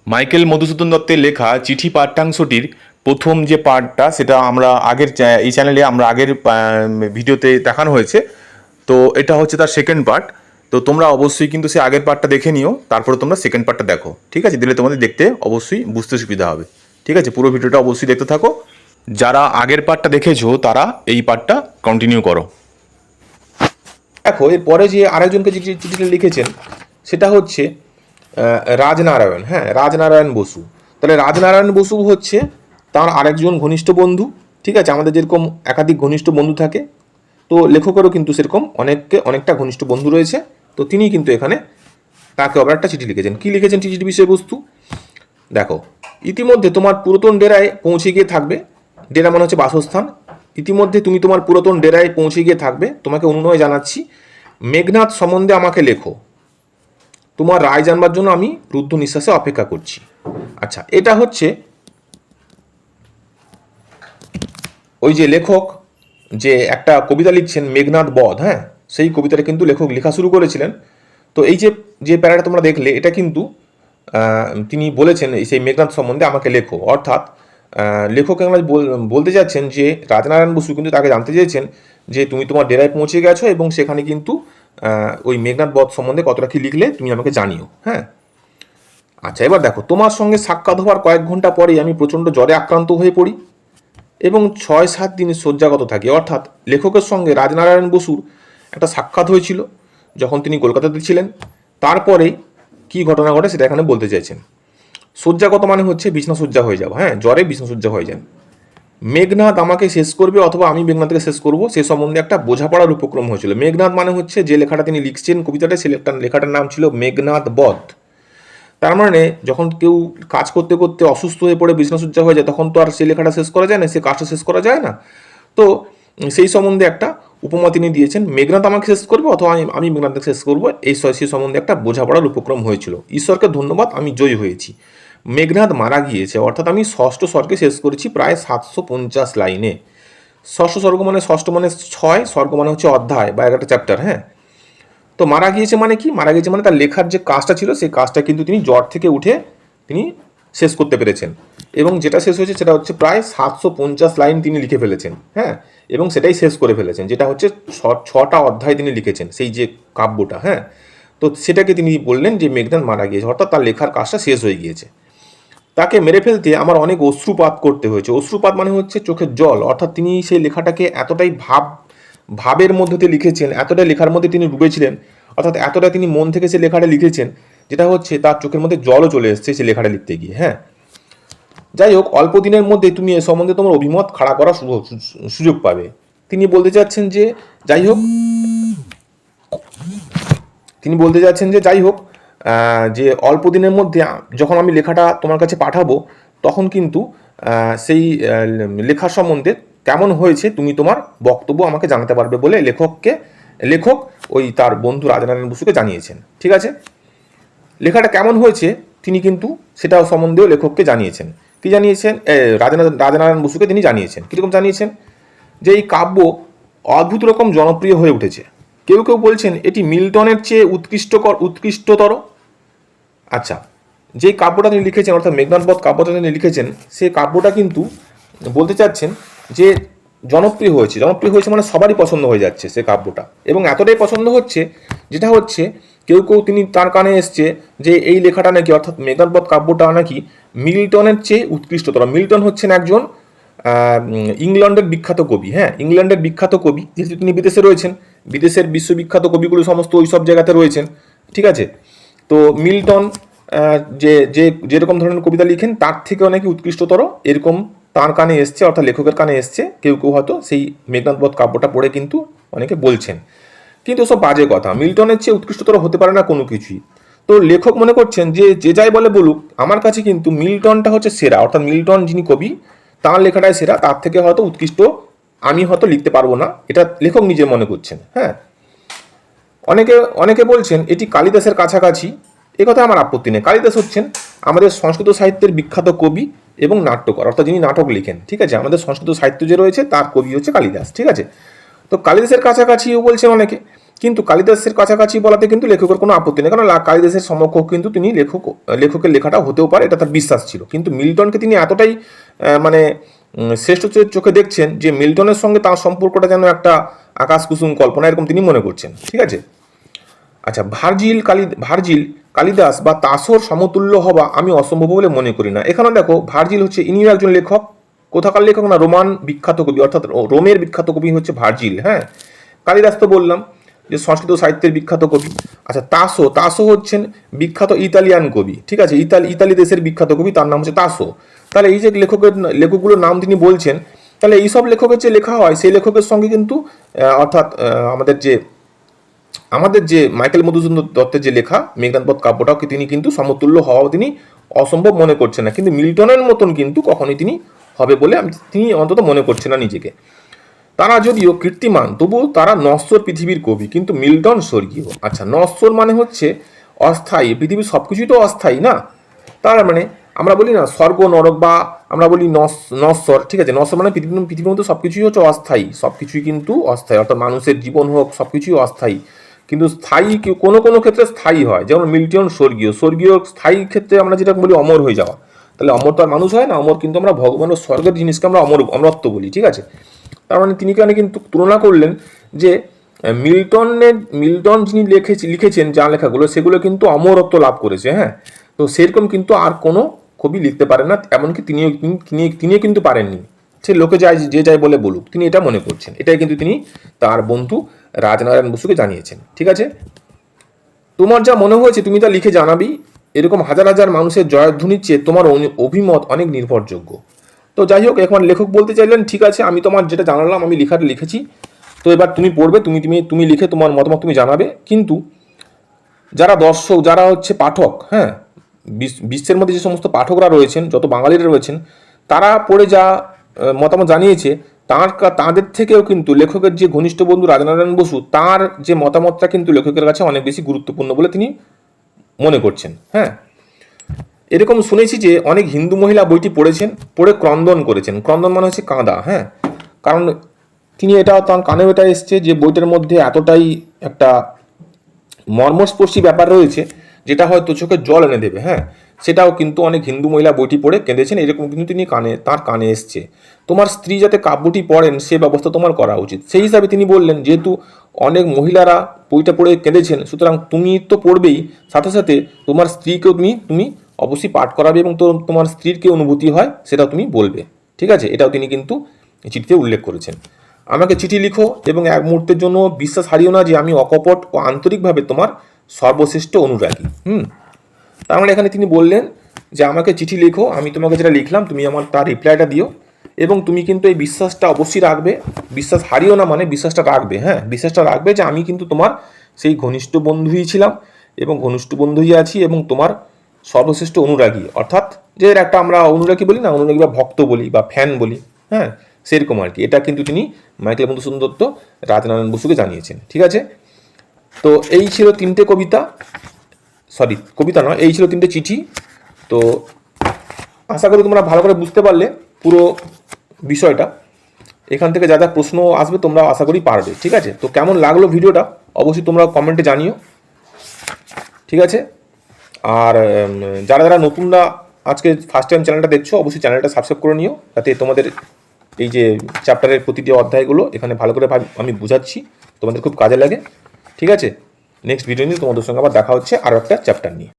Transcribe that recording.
Michael Madhusudan দত্তের লেখা চিঠি পাঠ্যাংশটির প্রথম যে পার্টটা সেটা আমরা এই চ্যানেলে আমরা আগের ভিডিওতে দেখানো হয়েছে। তো এটা হচ্ছে তার সেকেন্ড পার্ট। তো তোমরা অবশ্যই কিন্তু সে আগের পার্টটা দেখে নিও, তারপরে তোমরা সেকেন্ড পার্টটা দেখো, ঠিক আছে? দিলে তোমাদের দেখতে অবশ্যই বুঝতে সুবিধা হবে, ঠিক আছে? পুরো ভিডিওটা অবশ্যই দেখতে থাকো। যারা আগের পার্টটা দেখেছো তারা এই পার্টটা কন্টিনিউ করো। দেখো এরপরে যে আরেকজনকে চিঠিটা লিখেছেন সেটা হচ্ছে রাজনারায়ণ, হ্যাঁ, রাজনারায়ণ বসু। তাহলে রাজনারায়ণ বসু হচ্ছে তার আরেকজন ঘনিষ্ঠ বন্ধু, ঠিক আছে? আমাদের যেরকম একাধিক ঘনিষ্ঠ বন্ধু থাকে, তো লেখকেরও কিন্তু সেরকম অনেকটা ঘনিষ্ঠ বন্ধু রয়েছে। তো তিনি কিন্তু এখানে তাকে আবার একটা চিঠি লিখেছেন। কি লিখেছেন চিঠির বিষয়বস্তু দেখো। ইতিমধ্যে তোমার পুরাতন ডেরায় পৌঁছে গিয়ে থাকবে। ডেরা মানে হচ্ছে বাসস্থান। ইতিমধ্যে তুমি তোমার পুরাতন ডেরায় পৌঁছে গিয়ে থাকবে। তোমাকে অনুনয় জানাচ্ছি, মেঘনাদ সম্বন্ধে আমাকে লেখো। তোমার রায় জানবার জন্য আমি রুদ্ধ নিঃশ্বাসে অপেক্ষা করছি। আচ্ছা, এটা হচ্ছে ওই যে লেখক যে একটা কবিতা লিখছেন মেঘনাদ বধ, হ্যাঁ, সেই কবিতাটা কিন্তু লেখক লেখা শুরু করেছিলেন। তো এই যে যে প্যারাটা তোমরা দেখলে এটা কিন্তু তিনি বলেছেন সেই মেঘনাদ সম্বন্ধে আমাকে লেখো, অর্থাৎ লেখক আমরা বলতে যাচ্ছেন যে রাজনারায়ণ বসু কিন্তু তাকে জানতে চেয়েছেন যে তুমি তোমার ডেরায় পৌঁছে গেছো এবং সেখানে কিন্তু ওই মেঘনাদ বধ সম্বন্ধে কতটা কি লিখলে তুমি আমাকে জানিও, হ্যাঁ। আচ্ছা, এবার দেখো, তোমার সঙ্গে সাক্ষাৎ হওয়ার কয়েক ঘন্টা পরেই আমি প্রচণ্ড জ্বরে আক্রান্ত হয়ে পড়ি এবং 6-7 দিন শয্যাগত থাকি। অর্থাৎ লেখকের সঙ্গে রাজনারায়ণ বসুর একটা সাক্ষাৎ হয়েছিল যখন তিনি কলকাতাতে ছিলেন। তারপরে কি ঘটনা ঘটে সেটা এখানে বলতে চাইছেন। শয্যাগত মানে হচ্ছে বিছনাসজ্জা হয়ে যাওয়া, হ্যাঁ, জ্বরে বিছনাসজ্জা হয়ে যান। মেঘনাদ আমাকে শেষ করবে অথবা আমি মেঘনাদকে শেষ করব, সে সম্বন্ধে একটা বোঝাপড়ার উপক্রম হয়েছিল। মেঘনাদ মানে হচ্ছে যে লেখাটা তিনি লিখছেন কবিতাটা, সে লেখাটার নাম ছিল মেঘনাদ বধ। তার মানে যখন কেউ কাজ করতে করতে অসুস্থ হয়ে পড়ে বিছনাসজ্জা হয়ে যায় তখন তো আর সেই লেখাটা শেষ করা যায় না, সে কাজটা শেষ করা যায় না। তো সেই সম্বন্ধে একটা উপমা তিনি দিয়েছেন, মেঘনাদ আমাকে শেষ করবে অথবা আমি মেঘনাদকে শেষ করবো, সেই সম্বন্ধে একটা বোঝাপড়ার উপক্রম হয়েছিল। ঈশ্বরকে ধন্যবাদ, আমি জয়ী হয়েছি। মেঘনাদ মারা গিয়েছে, অর্থাৎ আমি ষষ্ঠ স্বর্গে শেষ করেছি প্রায় 750 লাইনে। ষষ্ঠ স্বর্গ মানে ষষ্ঠ মানে 6, স্বর্গ মানে হচ্ছে অধ্যায় বা একটা চ্যাপ্টার, হ্যাঁ। তো মারা গিয়েছে মানে কি? মারা গিয়েছে মানে তার লেখার যে কাজটা ছিল সেই কাজটা কিন্তু তিনি জ্বর থেকে উঠে তিনি শেষ করতে পেরেছেন। এবং যেটা শেষ হয়েছে সেটা হচ্ছে প্রায় 750 লাইন তিনি লিখে ফেলেছেন, হ্যাঁ, এবং সেটাই শেষ করে ফেলেছেন, যেটা হচ্ছে 6টা অধ্যায় তিনি লিখেছেন সেই যে কাব্যটা, হ্যাঁ। তো সেটাকে তিনি বললেন যে মেঘনাদ মারা গিয়েছে, অর্থাৎ তার লেখার কাজটা শেষ হয়ে গিয়েছে। তাকে মেরে ফেলতে আমার অনেক অশ্রুপাত করতে হয়েছে। অশ্রুপাত মানে হচ্ছে চোখের জল, অর্থাৎ তিনি সেই লেখাটাকে এতটাই ভাবের মধ্যে দিয়ে লিখেছেন, এতটাই লেখার মধ্যে তিনি ডুবেছিলেন, অর্থাৎ এতটা তিনি মন থেকে সে লেখাটা লিখেছেন যেটা হচ্ছে তার চোখের মধ্যে জলও চলে এসছে সে লেখাটা লিখতে গিয়ে, হ্যাঁ। যাই হোক, অল্প দিনের মধ্যে তুমি এ সম্বন্ধে তোমার অভিমত খাড়া করার সুযোগ পাবে। তিনি বলতে চাচ্ছেন যে যাই হোক তিনি বলতে যাচ্ছেন যে যাই হোক যে অল্প দিনের মধ্যে যখন আমি লেখাটা তোমার কাছে পাঠাবো তখন কিন্তু সেই লেখার সম্বন্ধে কেমন হয়েছে তুমি তোমার বক্তব্য আমাকে জানাতে পারবে বলে লেখক ওই তার বন্ধু রাজনারায়ণ বসুকে জানিয়েছেন, ঠিক আছে? লেখাটা কেমন হয়েছে তিনি কিন্তু সেটা সম্বন্ধেও লেখককে জানিয়েছেন। কি জানিয়েছেন? রাজনারায়ণ বসুকে তিনি জানিয়েছেন। কীরকম জানিয়েছেন? যে এই কাব্য অদ্ভুত রকম জনপ্রিয় হয়ে উঠেছে। কেউ কেউ বলছেন এটি মিল্টনের চেয়ে উৎকৃষ্টতর। আচ্ছা, যেই কাব্যটা তিনি লিখেছেন অর্থাৎ মেঘনাদ বধ কাব্যটা তিনি লিখেছেন সেই কাব্যটা কিন্তু বলতে চাচ্ছেন যে জনপ্রিয় হয়েছে মানে সবারই পছন্দ হয়ে যাচ্ছে সে কাব্যটা, এবং এতটাই পছন্দ হচ্ছে যেটা হচ্ছে কেউ তিনি তার কানে এসছে যে এই লেখাটা নাকি অর্থাৎ মেঘনাদ বধ কাব্যটা নাকি মিল্টনের চেয়ে উৎকৃষ্টতর। মিল্টন হচ্ছেন একজন ইংল্যান্ডের বিখ্যাত কবি, হ্যাঁ, ইংল্যান্ডের বিখ্যাত কবি, যেহেতু তিনি বিদেশে রয়েছেন, বিদেশের বিশ্ববিখ্যাত কবিগুলো সমস্ত ওই সব জায়গাতে রয়েছেন, ঠিক আছে? তো মিল্টন যেরকম ধরনের কবিতা লিখেন তার থেকেও নাকি উৎকৃষ্টতর, এরকম তার কানে এসছে, অর্থাৎ লেখকের কানে এসছে। কেউ হয়তো সেই মেঘনাদ বধ কাব্যটা পড়ে কিন্তু অনেকে বলছেন, কিন্তু সব বাজে কথা। মিল্টনের চেয়ে উৎকৃষ্টতর হতে পারে না কোনো কিছুই। তো লেখক মনে করছেন যে যাই বলে বলুক, আমার কাছে কিন্তু মিল্টনটা হচ্ছে সেরা, অর্থাৎ মিল্টন যিনি কবি তাঁর লেখাটাই সেরা, তার থেকে হয়তো উৎকৃষ্ট আমি হয়তো লিখতে পারবো না, এটা লেখক নিজে মনে করছেন, হ্যাঁ। অনেকে বলছেন এটি কালিদাসের কাছাকাছি। এ কথা আমার আপত্তি নেই। কালিদাস হচ্ছেন আমাদের সংস্কৃত সাহিত্যের বিখ্যাত কবি এবং নাট্যকার, অর্থাৎ যিনি নাটক লিখেন, ঠিক আছে? আমাদের সংস্কৃত সাহিত্য যে রয়েছে তার কবি হচ্ছে কালিদাস, ঠিক আছে? তো কালিদাসের কাছাকাছিও বলছেন অনেকে, কিন্তু কালিদাসের কাছাকাছি বলাতে কিন্তু লেখকের কোনো আপত্তি নেই, কারণ কালিদাসের সমকক্ষ কিন্তু তিনি লেখকের লেখাটা হতেও পারে, এটা তার বিশ্বাস ছিল। কিন্তু মিল্টনকে তিনি এতটাই মানে শ্রেষ্ঠ চোখে দেখছেন যে মিল্টনের সঙ্গে তার সম্পর্কটা যেন একটা আকাশ কুসুম কল্পনা, এরকম তিনি মনে করছেন। ঠিক আছে। আচ্ছা, ভার্জিল কালিদাস বা তাসোর সমতুল্য হওয়া আমি অসম্ভব বলে মনে করি না। এখানে দেখো, ভার্জিল হচ্ছে ইনিও একজন লেখক। কোথাকার লেখক না, রোমান বিখ্যাত কবি, অর্থাৎ রোমের বিখ্যাত কবি হচ্ছে ভার্জিল। হ্যাঁ, কালিদাস তো বললাম যে সংস্কৃত সাহিত্যের বিখ্যাত কবি। আচ্ছা, তাসো হচ্ছেন বিখ্যাত ইতালিয়ান কবি। ঠিক আছে, ইতালি দেশের বিখ্যাত কবি, তার নাম হচ্ছে তাসো। তাহলে এই যে লেখকগুলোর নাম তিনি বলছেন, তাহলে এইসব লেখকের যে লেখা হয় সেই লেখকের সঙ্গে কিন্তু অর্থাৎ আমাদের যে মাইকেল মধুসূদন দত্তের যে লেখা মেঘনাদ বধ কাব্যটাকে তিনি কিন্তু সমতুল্য হওয়া তিনি অসম্ভব মনে করছেন না। কিন্তু মিল্টনের মতন কিন্তু কখনোই তিনি হবে বলে তিনি অন্তত মনে করছেন না নিজেকে। তারা যদিও কীর্তিমান, তবুও তারা নশ্বর পৃথিবীর কবি, কিন্তু মিল্টন স্বর্গীয়। আচ্ছা, নশ্বর মানে হচ্ছে অস্থায়ী, পৃথিবীর সব কিছুই তো অস্থায়ী না। তার মানে আমরা বলি না স্বর্গ নরক, বা আমরা বলি নশ্বর। ঠিক আছে, নশ্বর মানে পৃথিবীর মধ্যে সব কিছুই হচ্ছে অস্থায়ী, সব কিছুই কিন্তু অস্থায়ী, অর্থাৎ মানুষের জীবন হোক সব কিছুই অস্থায়ী। কিন্তু স্থায়ী কোনো কোনো ক্ষেত্রে স্থায়ী হয়, যেমন মিল্টন স্বর্গীয় স্থায়ী ক্ষেত্রে আমরা যেটা বলি অমর হয়ে যাওয়া। তাহলে অমর তো আর মানুষ হয় না, অমর কিন্তু আমরা ভগবানের স্বর্গের জিনিসকে আমরা অমরত্ব বলি। ঠিক আছে, তার মানে তিনি কেন কিন্তু তুলনা করলেন যে মিল্টন যিনি লিখেছেন যা লেখাগুলো, সেগুলো কিন্তু অমরত্ব লাভ করেছে। হ্যাঁ, তো সেরকম কিন্তু আর কোনো কবি লিখতে পারেন না, এমনকি তিনিও কিন্তু পারেননি। সে লোকে যে যাই বলে বলুক, তিনি এটা মনে করছেন। এটাই কিন্তু তিনি তার বন্ধু রাজনারায়ণ বসুকে জানিয়েছেন। ঠিক আছে, তোমার যা মনে হয়েছে তুমি তা লিখে জানাবি। এরকম হাজার হাজার মানুষের জয়ধ্বনির চেয়ে তোমার অভিমত অনেক নির্ভরযোগ্য। তো যাই হোক, এখন লেখক বলতে চাইলেন ঠিক আছে, আমি তোমার যেটা জানালাম আমি লেখাটা লিখেছি, তো এবার তুমি পড়বে, তুমি লিখে তোমার মতামত তুমি জানাবে। কিন্তু যারা দর্শক, যারা হচ্ছে পাঠক, হ্যাঁ, বিশ্বের মধ্যে যে সমস্ত পাঠকরা রয়েছেন, যত বাঙালিরা রয়েছেন, তারা পড়ে যা মতামত জানিয়েছে, তাদের থেকেও কিন্তু লেখকের যে ঘনিষ্ঠ বন্ধু রাজনারায়ণ বসু, তার যে মতামতটা কিন্তু লেখকের কাছে অনেক বেশি গুরুত্বপূর্ণ বলে তিনি মনে করছেন। হ্যাঁ, এরকম শুনেছি যে অনেক হিন্দু মহিলা বইটি পড়ে ক্রন্দন করেছেন। ক্রন্দন মানে হচ্ছে কাঁদা। হ্যাঁ, কারণ তার কানেও এটা এসছে যে বইটার মধ্যে এতটাই একটা মর্মস্পর্শী ব্যাপার রয়েছে যেটা হয়তো চোখে জল এনে দেবে। হ্যাঁ, সেটাও কিন্তু অনেক হিন্দু মহিলা বইটি পড়ে কেঁদেছেন, এরকম কিন্তু তার কানে এসছে। তোমার স্ত্রী যাতে কাব্যটি পড়েন সে ব্যবস্থা তোমার করা উচিত। সেই হিসাবে তিনি বললেন, যেহেতু অনেক মহিলারা বইটা পড়ে কেঁদেছেন, সুতরাং তুমি তো পড়বেই, সাথে সাথে তোমার স্ত্রীকেও তুমি অবশ্যই পাঠ করাবে, এবং তোমার স্ত্রীর কি অনুভূতি হয় সেটাও তুমি বলবে। ঠিক আছে, এটাও তিনি কিন্তু চিঠিতে উল্লেখ করেছেন। আমাকে চিঠি লিখো এবং এক মুহূর্তের জন্য বিশ্বাস হারিও না যে আমি অকপট ও আন্তরিকভাবে তোমার সর্বশ্রেষ্ঠ অনুরাগী। তার মানে এখানে তিনি বললেন যে আমাকে চিঠি লিখো, আমি তোমাকে যেটা লিখলাম তুমি আমার তার রিপ্লাইটা দিও, এবং তুমি কিন্তু এই বিশ্বাসটা অবশ্যই রাখবে। বিশ্বাস হারিও না মানে বিশ্বাসটা রাখবে। হ্যাঁ, বিশ্বাসটা রাখবে যে আমি কিন্তু তোমার সেই ঘনিষ্ঠ বন্ধুই ছিলাম এবং ঘনিষ্ঠ বন্ধুই আছি, এবং তোমার সর্বশ্রেষ্ঠ অনুরাগী, অর্থাৎ যে একটা আমরা অনুরাগী বলি না, অনুরাগী বা ভক্ত বলি বা ফ্যান বলি। হ্যাঁ, সেরকম আর কি। এটা কিন্তু তিনি মাইকেল মধুসূদন দত্ত রাজনারায়ণ বসুকে জানিয়েছেন। ঠিক আছে, তো এই ছিল তিনটে কবিতা নয়, এই ছিল তিনটে চিঠি। তো আশা করি তোমরা ভালো করে বুঝতে পারলে পুরো বিষয়টা। এখান থেকে যা যা প্রশ্ন আসবে তোমরা আশা করি পারবে। ঠিক আছে, তো কেমন লাগলো ভিডিওটা অবশ্যই তোমরা কমেন্টে জানিও। ঠিক আছে, আর যারা যারা নতুনরা আজকে ফার্স্ট টাইম চ্যানেলটা দেখছো, অবশ্যই চ্যানেলটা সাবস্ক্রাইব করে নিও, যাতে তোমাদের এই যে চ্যাপ্টারের প্রতিটি অধ্যায়গুলো এখানে ভালো করে আমি বুঝাচ্ছি, তোমাদের খুব কাজে লাগে। ঠিক আছে, নেক্সট ভিডিও নিয়ে তোমাদের সঙ্গে আবার দেখা হচ্ছে আরও একটা চ্যাপ্টার নিয়ে।